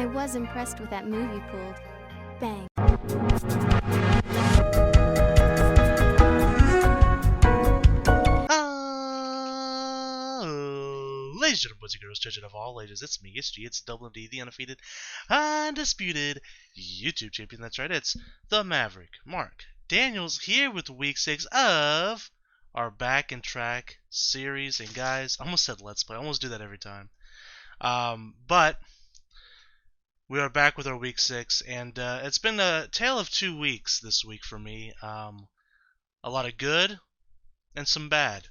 I was impressed with that move you pulled. Bang. Ladies and gentlemen, boys and girls, children of all ages, it's me, it's G, it's Double D, the undefeated, undisputed YouTube champion. That's right, it's the Maverick. Mark Daniels here with week 6 of our Back and Track series. And guys, I almost said Let's Play. I almost do that every time. But we are back with our week 6, and it's been a tale of 2 weeks this week for me. A lot of good and some bad.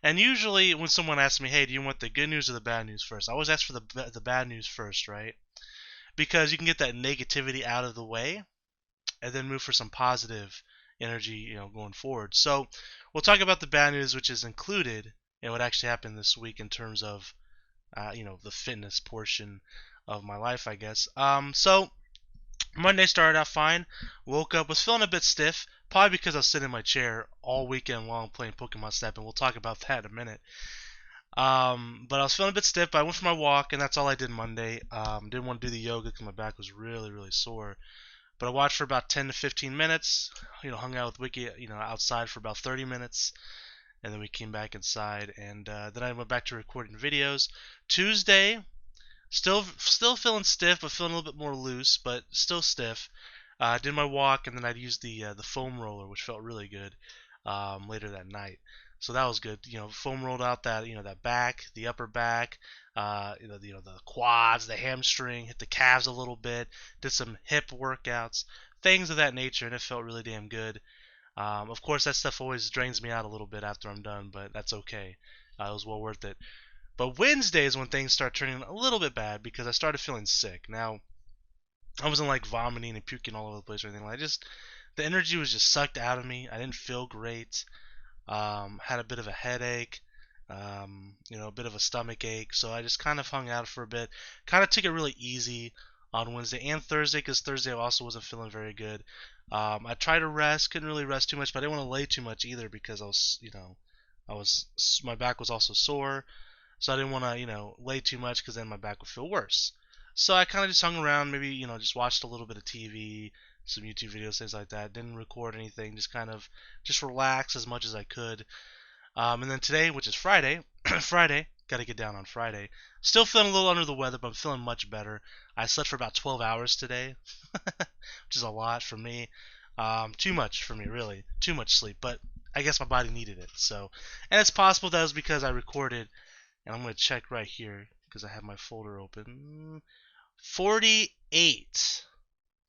And usually when someone asks me, hey, do you want the good news or the bad news first? I always ask for the bad news first, right? Because you can get that negativity out of the way and then move for some positive energy, going forward. So we'll talk about the bad news, which is included in what actually happened this week in terms of, the fitness portion of my life, I guess. So Monday started out fine. Woke up, was feeling a bit stiff, probably because I was sitting in my chair all weekend long playing Pokemon Snap, and we'll talk about that in a minute. But I was feeling a bit stiff, but I went for my walk, and that's all I did Monday. Didn't want to do the yoga because my back was really, really sore. But I watched for about 10 to 15 minutes, hung out with Wiki, outside for about 30 minutes, and then we came back inside, and then I went back to recording videos. Tuesday, still feeling stiff, but feeling a little bit more loose, but still stiff. Did my walk, and then I'd use the foam roller, which felt really good later that night. So that was good. Foam rolled out that that back, the upper back, the quads, the hamstring, hit the calves a little bit. Did some hip workouts, things of that nature, and it felt really damn good. Of course, that stuff always drains me out a little bit after I'm done, but that's okay. It was well worth it. But Wednesday is when things start turning a little bit bad because I started feeling sick. Now, I wasn't like vomiting and puking all over the place or anything. The energy was just sucked out of me. I didn't feel great. Had a bit of a headache. A bit of a stomach ache. So I just kind of hung out for a bit. Kind of took it really easy on Wednesday and Thursday because Thursday I also wasn't feeling very good. I tried to rest. Couldn't really rest too much, but I didn't want to lay too much either because my back was also sore. So I didn't want to, lay too much because then my back would feel worse. So I kind of just hung around, maybe, just watched a little bit of TV, some YouTube videos, things like that. Didn't record anything, just relax as much as I could. And then today, which is Friday, got to get down on Friday. Still feeling a little under the weather, but I'm feeling much better. I slept for about 12 hours today, which is a lot for me. Too much for me, really. Too much sleep, but I guess my body needed it. So, and it's possible that was because I recorded. And I'm going to check right here because I have my folder open. 48,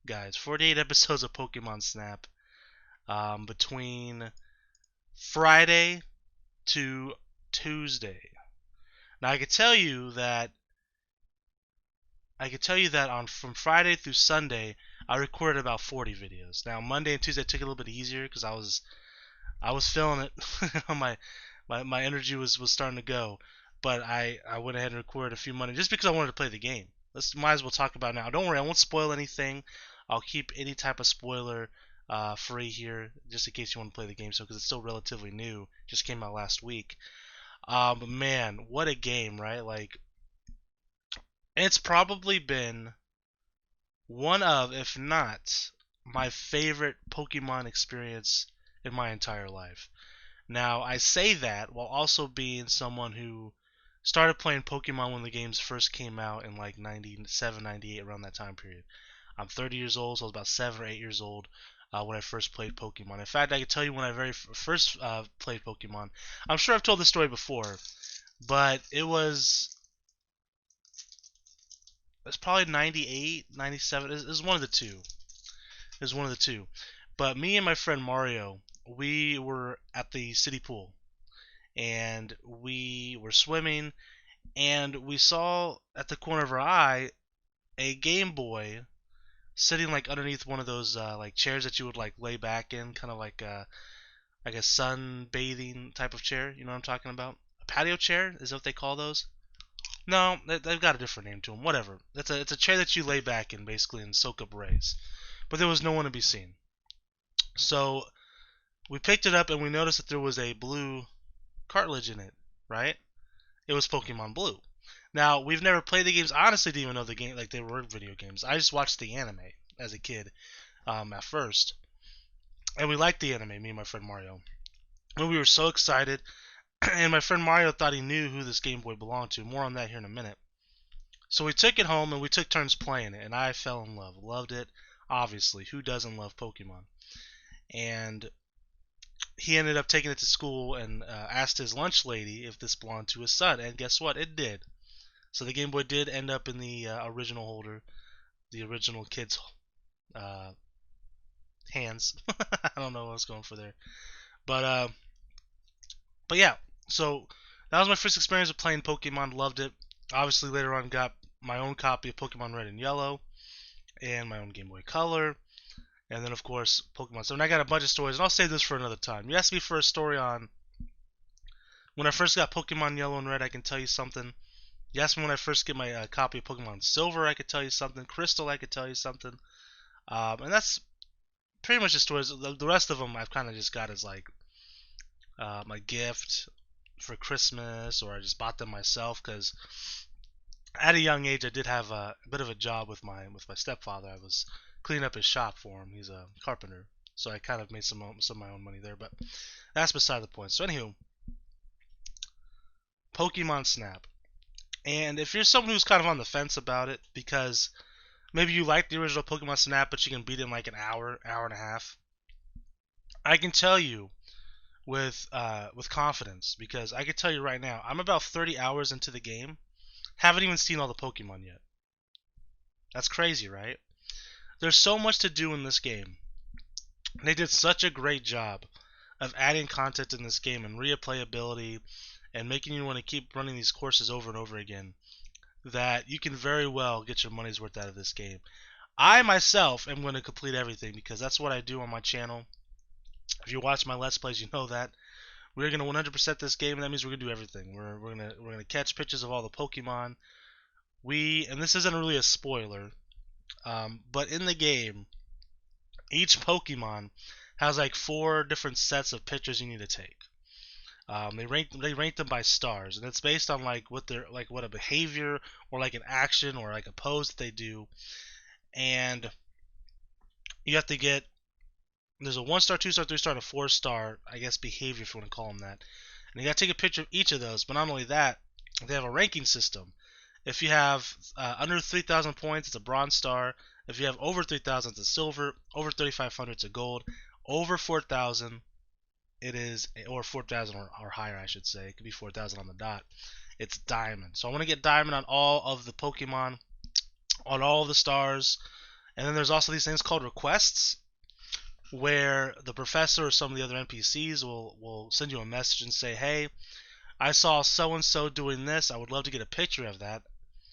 guys. 48 episodes of Pokemon Snap between Friday to Tuesday. Now I could tell you that from Friday through Sunday I recorded about 40 videos. Now Monday and Tuesday I took it a little bit easier because I was feeling it. my energy was starting to go. But I went ahead and recorded a few Monday just because I wanted to play the game. Might as well talk about it now. Don't worry, I won't spoil anything. I'll keep any type of spoiler free here, just in case you want to play the game. So because it's still relatively new, just came out last week. But man, what a game, right? Like, it's probably been one of, if not my favorite Pokemon experience in my entire life. Now, I say that while also being someone who started playing Pokemon when the games first came out in like 97, 98, around that time period. I'm 30 years old, so I was about 7 or 8 years old when I first played Pokemon. In fact, I can tell you when I very first played Pokemon. I'm sure I've told this story before, but it's probably 98, 97. It was one of the two. It was one of the two. But me and my friend Mario, we were at the city pool. And we were swimming, and we saw at the corner of our eye a Game Boy sitting like underneath one of those like chairs that you would like lay back in, kind of like a sunbathing type of chair. You know what I'm talking about? A patio chair is what they call those. No, they've got a different name to them. Whatever. It's a chair that you lay back in basically and soak up rays. But there was no one to be seen. So we picked it up and we noticed that there was a blue cartilage in it, right? It was Pokemon Blue. Now, we've never played the games. I honestly didn't even know the game, like they were video games. I just watched the anime as a kid at first. And we liked the anime, me and my friend Mario. And we were so excited. And my friend Mario thought he knew who this Game Boy belonged to. More on that here in a minute. So we took it home and we took turns playing it. And I fell in love. Loved it, obviously. Who doesn't love Pokemon? And he ended up taking it to school and asked his lunch lady if this belonged to his son. And guess what? It did. So the Game Boy did end up in the original holder, the original kid's uh, hands. I don't know what I was going for there, but but yeah. So that was my first experience with playing Pokemon. Loved it. Obviously, later on, got my own copy of Pokemon Red and Yellow, and my own Game Boy Color, and then of course Pokemon. So, and I got a bunch of stories, and I'll save this for another time. You asked me for a story on when I first got Pokemon Yellow and Red. I can tell you something. You asked me when I first get my copy of Pokemon Silver. I could tell you something. Crystal. I could tell you something. And that's pretty much the stories. The rest of them I've kind of just got as like my gift for Christmas, or I just bought them myself because at a young age I did have a bit of a job with my stepfather. I was cleaning up his shop for him. He's a carpenter, so I kind of made some of my own money there. But that's beside the point. So anywho, Pokemon Snap. And if you're someone who's kind of on the fence about it, because maybe you like the original Pokemon Snap, but you can beat it in like an hour, hour and a half, I can tell you with confidence, because I can tell you right now, I'm about 30 hours into the game, haven't even seen all the Pokemon yet. That's crazy, right? There's so much to do in this game. They did such a great job of adding content in this game and replayability and making you want to keep running these courses over and over again, that you can very well get your money's worth out of this game. I myself am going to complete everything because that's what I do on my channel. If you watch my Let's Plays, you know that. We're going to 100% this game, and that means we're going to do everything. We're going to catch pictures of all the Pokemon. And this isn't really a spoiler, but in the game, each Pokemon has like 4 different sets of pictures you need to take. They rank them by stars, and it's based on like what a behavior or like an action or like a pose that they do, and you have to get, there's a 1 star, 2 star, 3 star, and a 4 star, I guess, behavior if you want to call them that, and you got to take a picture of each of those. But not only that, they have a ranking system. If you have under 3,000 points, it's a bronze star. If you have over 3,000, it's a silver. Over 3,500, it's a gold. Over 4,000, it is, or 4,000 or higher, I should say. It could be 4,000 on the dot. It's diamond. So I want to get diamond on all of the Pokemon, on all of the stars. And then there's also these things called requests, where the professor or some of the other NPCs will send you a message and say, hey, I saw so and so doing this. I would love to get a picture of that.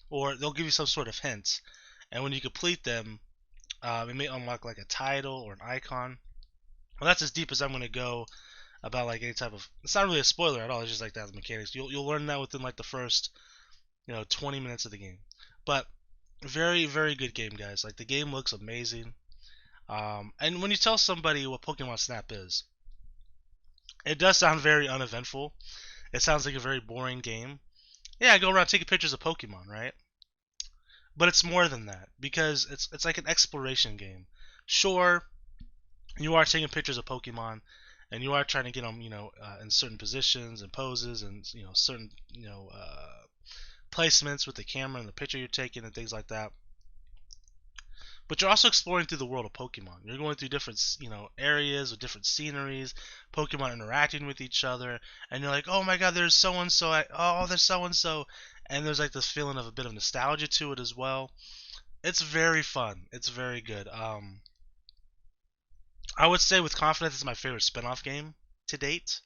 Or they'll give you some sort of hint. And when you complete them, it may unlock like a title or an icon. Well, that's as deep as I'm going to go about like any type of. It's not really a spoiler at all. It's just like that, the mechanics. You'll learn that within like the first 20 minutes of the game. But very, very good game, guys. Like, the game looks amazing. And when you tell somebody what Pokemon Snap is, it does sound very uneventful. It sounds like a very boring game. Yeah, I go around taking pictures of Pokemon, right? But it's more than that, because it's like an exploration game. Sure, you are taking pictures of Pokemon, and you are trying to get them, in certain positions and poses, and certain placements with the camera and the picture you're taking and things like that. But you're also exploring through the world of Pokemon. You're going through different, areas with different sceneries, Pokemon interacting with each other, and you're like, oh my God, there's so and so. Oh, there's so and so, and there's like this feeling of a bit of nostalgia to it as well. It's very fun. It's very good. I would say with confidence it's my favorite spin-off game to date.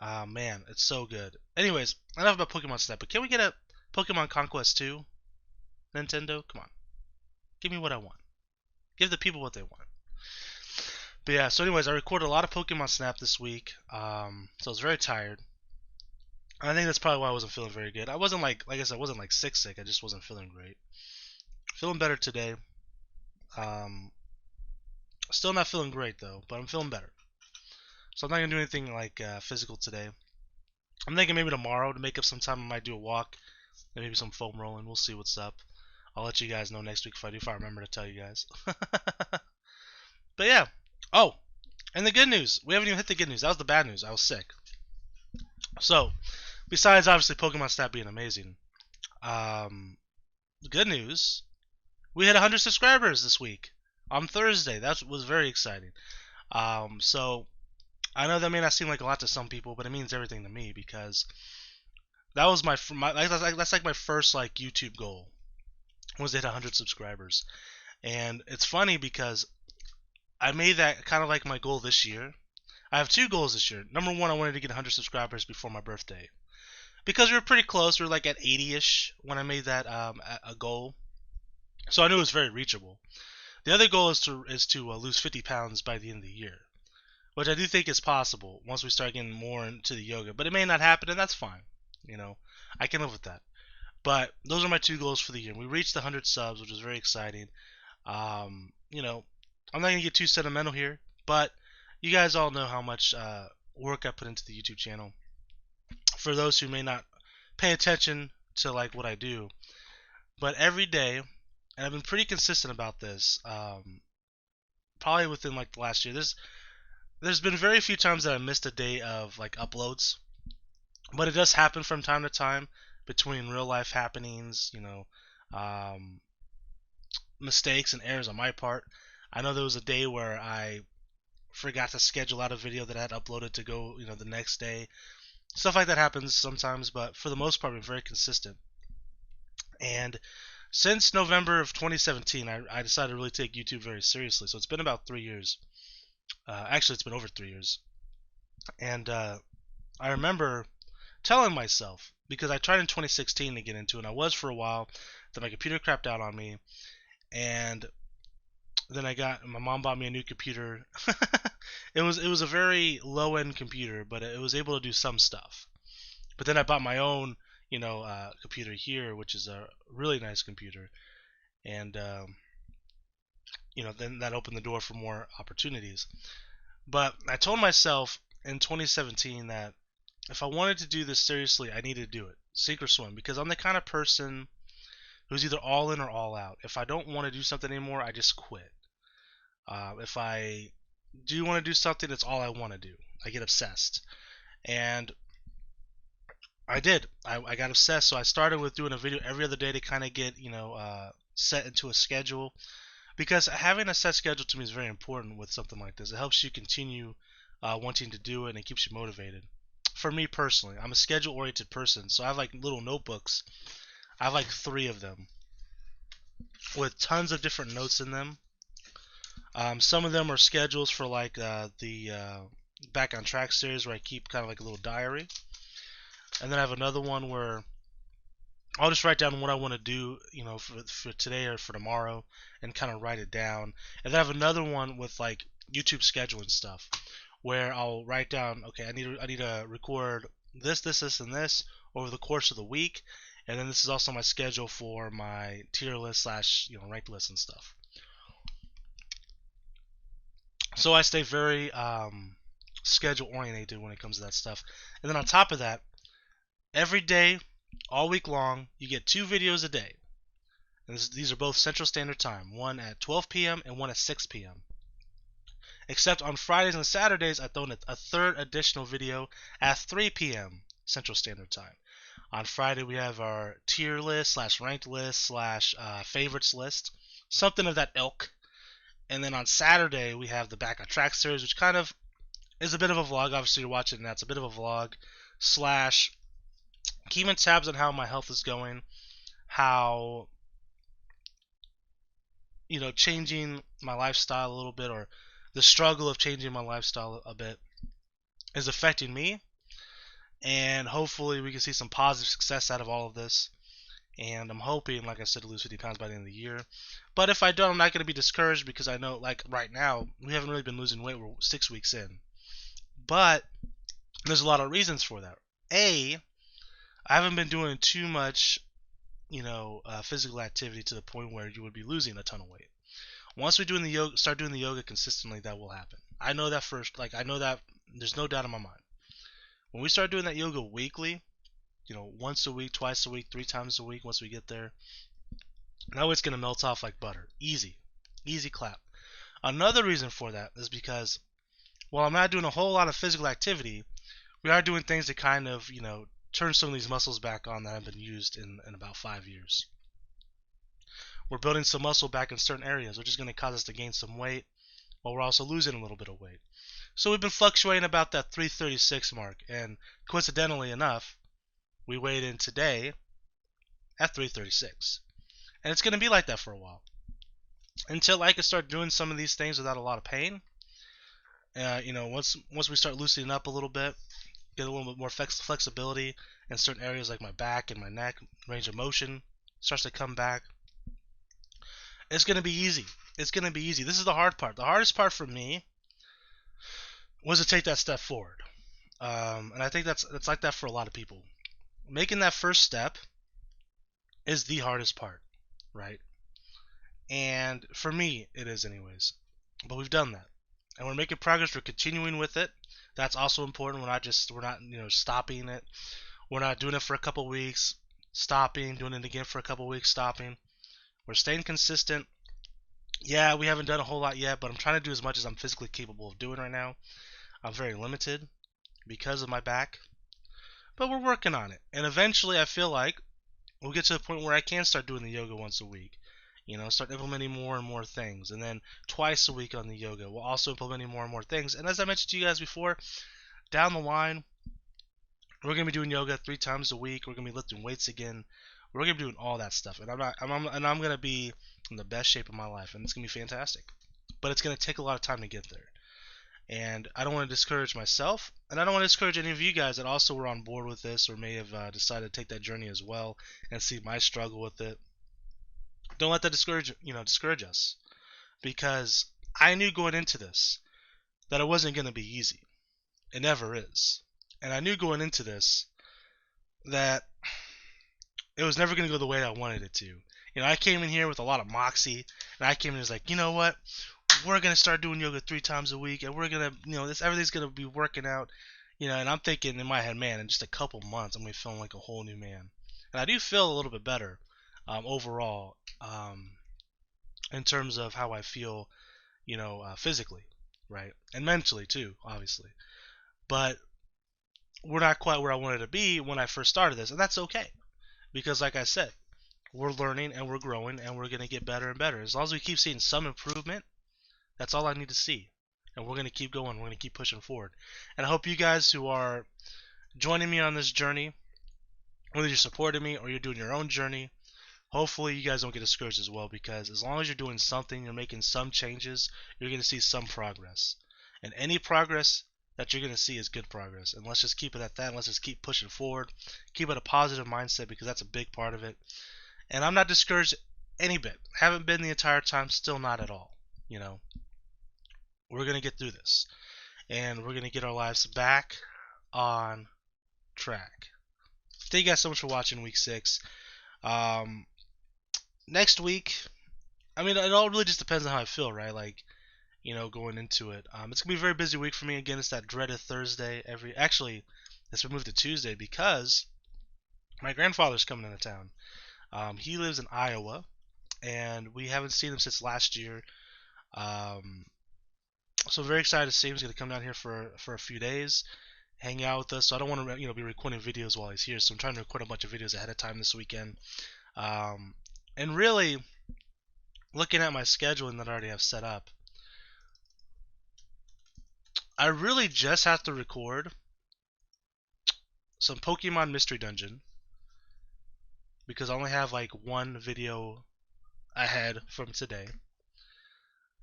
Man, it's so good. Anyways, enough about Pokemon Snap, but can we get a Pokemon Conquest 2? Nintendo? Come on. Give me what I want. Give the people what they want. But yeah, so anyways, I recorded a lot of Pokemon Snap this week. So I was very tired. And I think that's probably why I wasn't feeling very good. I wasn't like I said, I wasn't like sick. I just wasn't feeling great. Feeling better today. Still not feeling great though, but I'm feeling better. So I'm not gonna do anything like physical today. I'm thinking maybe tomorrow to make up some time I might do a walk, and maybe some foam rolling. We'll see what's up. I'll let you guys know next week if I remember to tell you guys. But yeah. Oh, and the good news. We haven't even hit the good news. That was the bad news. I was sick. So, besides obviously Pokemon Snap being amazing, the good news, we hit 100 subscribers this week on Thursday. That was very exciting. So I know that may not seem like a lot to some people, but it means everything to me because that was that's like my first like YouTube goal was to hit 100 subscribers. And it's funny because I made that kind of like my goal this year. I have two goals this year. Number one, I wanted to get 100 subscribers before my birthday because we were pretty close. We were like at 80ish when I made that a goal, so I knew it was very reachable. The other goal is to lose 50 pounds by the end of the year, which I do think is possible once we start getting more into the yoga. But it may not happen, and that's fine. You know, I can live with that. But those are my two goals for the year. We reached the 100 subs, which was very exciting. You know, I'm not gonna get too sentimental here, but you guys all know how much work I put into the YouTube channel. For those who may not pay attention to like what I do, but every day, and I've been pretty consistent about this. Probably within like the last year, there's been very few times that I missed a day of like uploads, but it does happen from time to time between real life happenings, mistakes and errors on my part. I know there was a day where I forgot to schedule out a video that I had uploaded to go, the next day. Stuff like that happens sometimes, but for the most part, I'm very consistent. And since November of 2017, I decided to really take YouTube very seriously. So it's been about 3 years. Actually, it's been over 3 years. And I remember telling myself, because I tried in 2016 to get into it, and I was for a while, then my computer crapped out on me, and then my mom bought me a new computer. It was a very low end computer, but it was able to do some stuff. But then I bought my own, computer here, which is a really nice computer, and then that opened the door for more opportunities. But I told myself in 2017 that if I wanted to do this seriously, I needed to do it, sink or swim, because I'm the kind of person who's either all in or all out. If I don't want to do something anymore, I just quit. If I do want to do something, it's all I want to do. I get obsessed. And I did. I got obsessed, so I started with doing a video every other day to kind of get, set into a schedule. Because having a set schedule to me is very important with something like this. It helps you continue wanting to do it, and it keeps you motivated. For me personally, I'm a schedule-oriented person, so I have like little notebooks. I have like 3 of them with tons of different notes in them. Some of them are schedules for like the Back on Track series, where I keep kind of like a little diary. And then I have another one where I'll just write down what I want to do, for today or for tomorrow, and kind of write it down. And then I have another one with like YouTube scheduling stuff, where I'll write down, okay, I need to record this, and this over the course of the week, and then this is also my schedule for my tier list / ranked list and stuff. So I stay very schedule oriented when it comes to that stuff. And then on top of that, every day, all week long, you get 2 videos a day. And these are both Central Standard Time, one at 12 p.m. and one at 6 p.m. Except on Fridays and Saturdays, I throw in a third additional video at 3 p.m. Central Standard Time. On Friday, we have our tier list / ranked list / favorites list, something of that ilk. And then on Saturday, we have the Back on Track series, which kind of is a bit of a vlog. Obviously, you're watching that. It's a bit of a vlog / keeping tabs on how my health is going, how, changing my lifestyle a little bit, or the struggle of changing my lifestyle a bit is affecting me. And hopefully we can see some positive success out of all of this. And I'm hoping, like I said, to lose 50 pounds by the end of the year. But if I don't, I'm not going to be discouraged, because I know, like right now, we haven't really been losing weight. We're 6 weeks in. But there's a lot of reasons for that. I haven't been doing too much, physical activity to the point where you would be losing a ton of weight. Once we start doing the yoga consistently, that will happen. I know that first. I know that there's no doubt in my mind. When we start doing that yoga weekly, once a week, twice a week, 3 times a week once we get there. Now it's gonna melt off like butter. Easy. Easy clap. Another reason for that is because while I'm not doing a whole lot of physical activity, we are doing things to kind of, turn some of these muscles back on that have been used in about 5 years. We're building some muscle back in certain areas, which is going to cause us to gain some weight, while we're also losing a little bit of weight. So we've been fluctuating about that 336 mark, and coincidentally enough, we weighed in today at 336. And it's going to be like that for a while, until I can start doing some of these things without a lot of pain. Once we start loosening up a little bit, get a little bit more flexibility in certain areas like my back and my neck, range of motion starts to come back. It's going to be easy. It's going to be easy. This is the hard part. The hardest part for me was to take that step forward. And I think that's like that for a lot of people. Making that first step is the hardest part, right? And for me, it is anyways. But we've done that. And we're making progress. We're continuing with it. That's also important. We're not stopping it. We're not doing it for a couple weeks, stopping, doing it again for a couple weeks, stopping. We're staying consistent. Yeah, we haven't done a whole lot yet, but I'm trying to do as much as I'm physically capable of doing right now. I'm very limited because of my back, but we're working on it. And eventually, I feel like we'll get to the point where I can start doing the yoga once a week. Start implementing more and more things. And then twice a week on the yoga, we'll also implementing more and more things. And as I mentioned to you guys before, down the line, we're going to be doing yoga 3 times a week. We're going to be lifting weights again. We're going to be doing all that stuff. And I'm going to be in the best shape of my life. And it's going to be fantastic. But it's going to take a lot of time to get there. And I don't want to discourage myself. And I don't want to discourage any of you guys that also were on board with this or may have decided to take that journey as well and see my struggle with it. Don't let that discourage us, because I knew going into this that it wasn't going to be easy. It never is. And I knew going into this that it was never going to go the way I wanted it to. I came in here with a lot of moxie, and I came in and was like, you know what? We're going to start doing yoga 3 times a week, and we're going to, everything's going to be working out. And I'm thinking in my head, man, in just a couple months, I'm going to be feeling like a whole new man. And I do feel a little bit better overall. In terms of how I feel, physically, right? And mentally too, obviously. But we're not quite where I wanted to be when I first started this, and that's okay. Because like I said, we're learning and we're growing and we're going to get better and better. As long as we keep seeing some improvement, that's all I need to see. And we're going to keep going. We're going to keep pushing forward. And I hope you guys who are joining me on this journey, whether you're supporting me or you're doing your own journey, hopefully you guys don't get discouraged as well, because as long as you're doing something, you're making some changes, you're going to see some progress. And any progress that you're going to see is good progress. And let's just keep it at that. Let's just keep pushing forward. Keep it a positive mindset, because that's a big part of it. And I'm not discouraged any bit. Haven't been the entire time, still not at all. We're going to get through this. And we're going to get our lives back on track. Thank you guys so much for watching week 6. Next week, it all really just depends on how I feel, right? Going into it. It's going to be a very busy week for me. Again, it's that dreaded Thursday. Actually, it's been moved to Tuesday because my grandfather's coming into town. He lives in Iowa, and we haven't seen him since last year. So I'm very excited to see him. He's going to come down here for a few days, hang out with us. So I don't want to be recording videos while he's here. So I'm trying to record a bunch of videos ahead of time this weekend. And really, looking at my scheduling that I already have set up, I really just have to record some Pokemon Mystery Dungeon, because I only have one video ahead from today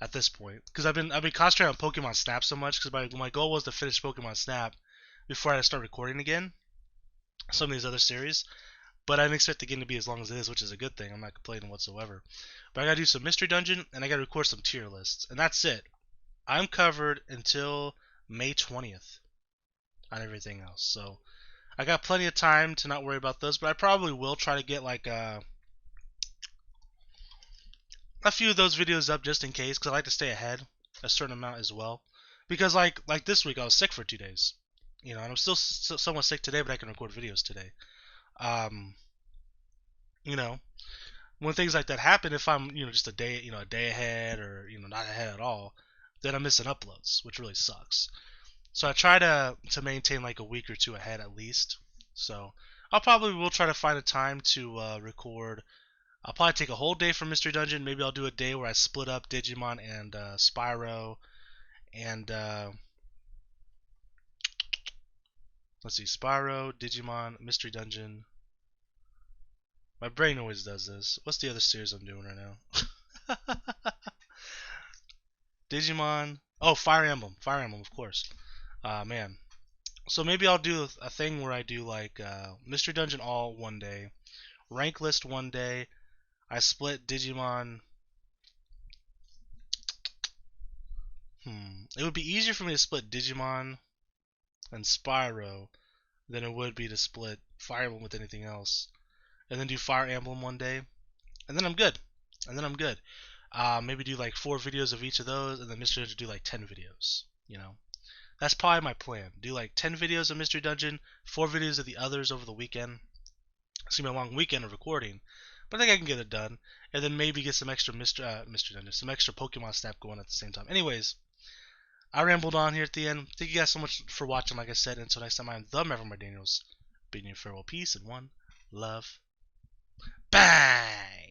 at this point, because I've been concentrating on Pokemon Snap so much, because my goal was to finish Pokemon Snap before I start recording again some of these other series. But I didn't expect the game to be as long as it is, which is a good thing. I'm not complaining whatsoever. But I gotta do some Mystery Dungeon, and I gotta record some tier lists, and that's it. I'm covered until May 20th on everything else. So I got plenty of time to not worry about those, but I probably will try to get a few of those videos up just in case, because I like to stay ahead a certain amount as well. Because like this week I was sick for 2 days, and I'm still somewhat sick today, but I can record videos today. Um, you know, when things like that happen, if I'm just a day ahead or not ahead at all, then I'm missing uploads, which really sucks. So I try to maintain like a week or two ahead at least. So I'll probably will try to find a time to record. I'll probably take a whole day for Mystery Dungeon. Maybe I'll do a day where I split up Digimon and Spyro and let's see, Spyro, Digimon, Mystery Dungeon. My brain always does this. What's the other series I'm doing right now? Digimon. Oh, Fire Emblem. Fire Emblem, of course. Man. So maybe I'll do a thing where I do like Mystery Dungeon all one day, rank list one day. I split Digimon. It would be easier for me to split Digimon and Spyro than it would be to split Fire Emblem with anything else. And then do Fire Emblem one day. And then I'm good. And then I'm good. Maybe do like 4 videos of each of those, and then Mystery Dungeon do like 10 videos. That's probably my plan. Do like 10 videos of Mystery Dungeon, 4 videos of the others over the weekend. It's gonna be a long weekend of recording, but I think I can get it done. And then maybe get some extra Mystery Dungeon, some extra Pokemon Snap going at the same time. Anyways, I rambled on here at the end. Thank you guys so much for watching. Like I said, until next time, I'm the Maverick Daniels, bidding you farewell, peace, and one love. Bang!